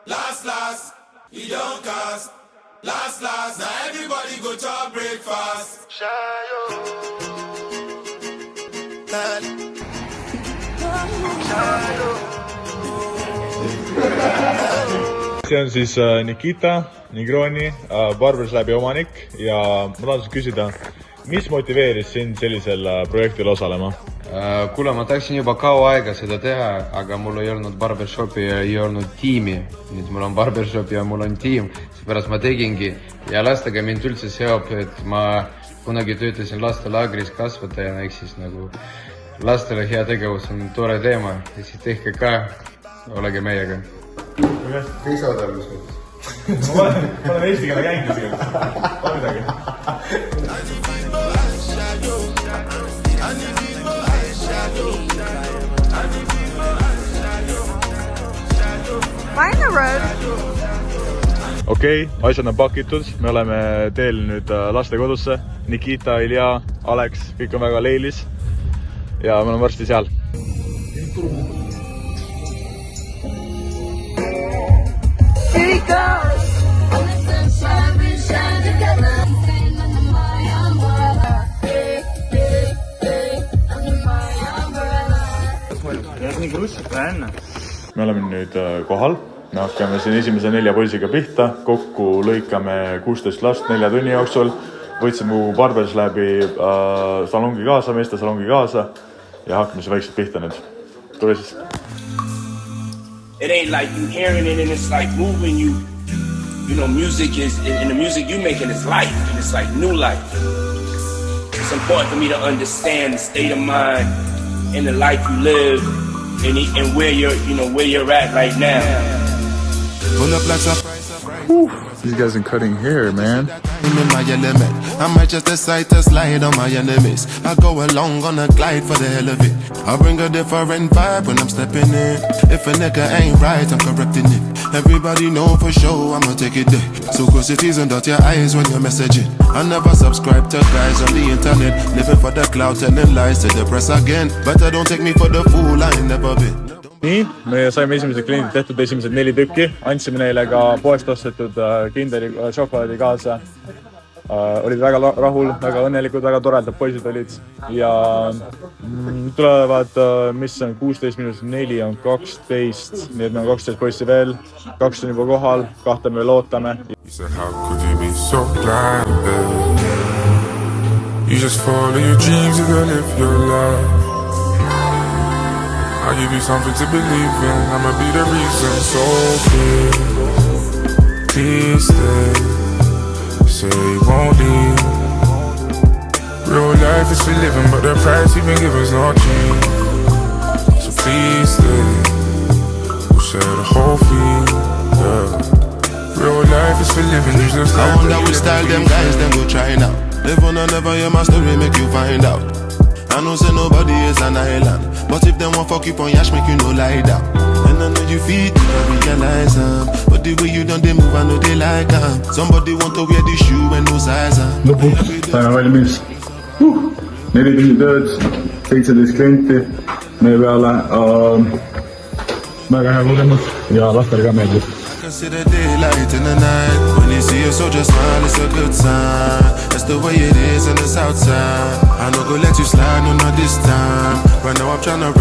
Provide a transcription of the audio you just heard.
Last, he don't cast. Last, now everybody go to breakfast. See on siis Nikita Negroni, Barberslabi omanik ja ma tahan küsida, mis motiveeris sind sellisel projektil osalema? Kuule, ma tahtsin juba kaua aega seda teha, aga mul ei olnud barbershopi ja ei olnud tiimi. Nüüd mul on barbershop ja mul on tiim, seepärast ma tegingi. Ja lastega mind üldse seob, et ma kunagi töötasin lastelaagris kasvatajana, ehk siis nagu lastele hea tegevus on tore teema. Ja siis tehke ka, olege meiega. Kõik saad aru mõttes? Ma olen eesti keele käinud siia. Ole midagi. Find the road. Okei, asjad on pakitud, me oleme teel nüüd lastekodusse. Nikita, Ilja, Alex, kõik on väga leilis ja me oleme varsti seal. Here he goes. Me oleme nüüd kohal, me hakkame siin esimese 4 poisiga pihta, kokku lõikame 16 last 4 tunni jooksul, võtsime mu Barberslabi salongi kaasa, meeste salongi kaasa ja hakkame siin väikselt pihta nüüd. Tule siis. It ain't like you hearing it and it's like moving you. You know, music is, and the music you making is life, and it's like new life. It's important for me to understand the state of mind and the life you live and where you're, you know, where you're at right now. These guys are cutting hair, man. In my element, I might just decide to slide on my enemies. I go along on a glide for the hell of it. I bring a different vibe when I'm stepping in. If a nigga ain't right, I'm correcting it. Everybody know for sure I'ma take it there. So close your teeth and dot your eyes when you're messaging. I never subscribe to guys on the internet, living for the cloud, telling lies to the press again. But I don't take me for the fool, I ain't never been. Nii, me saime esimesed kliendid tehtud, esimesed 4 tükki, andsime neile ka poest ostetud Kinderi šokolaadi kaasa. Olid väga rahul, väga õnnelikud, väga toredad poisid olid ja tulevad, mis on 16 minutit 4 on 12, nii et me on 12 poissi veel, 2 on juba kohal, 2 me veel ootame. How could you be so blind, babe? You just follow your dreams, you gotta live your life. I'll give you something to believe in, I'ma be the reason. So please stay, say you won't leave. Real life is for living, but the price you've been given's not cheap. So please stay, we'll share the whole fee, yeah. Real life is for living, you just I wonder which style them guys then go try now. Live on and never hear my story, make you find out. I know say nobody is an island, but if them want fuck you on yash, make you no lie down. And I know you feed, you don't realize but the way you done they move, I know they like somebody want to wear the shoe and no size lõpuks saime valmis 4 tundi tööd, 17 klienti meie peale, väga hea kogemus ja lastele ka meeldib. Consider daylight in the night. When you see a soldier smile, it's a good sign. That's the way it is in the south side. I no go let you slide, no, not this time. Right now I'm tryna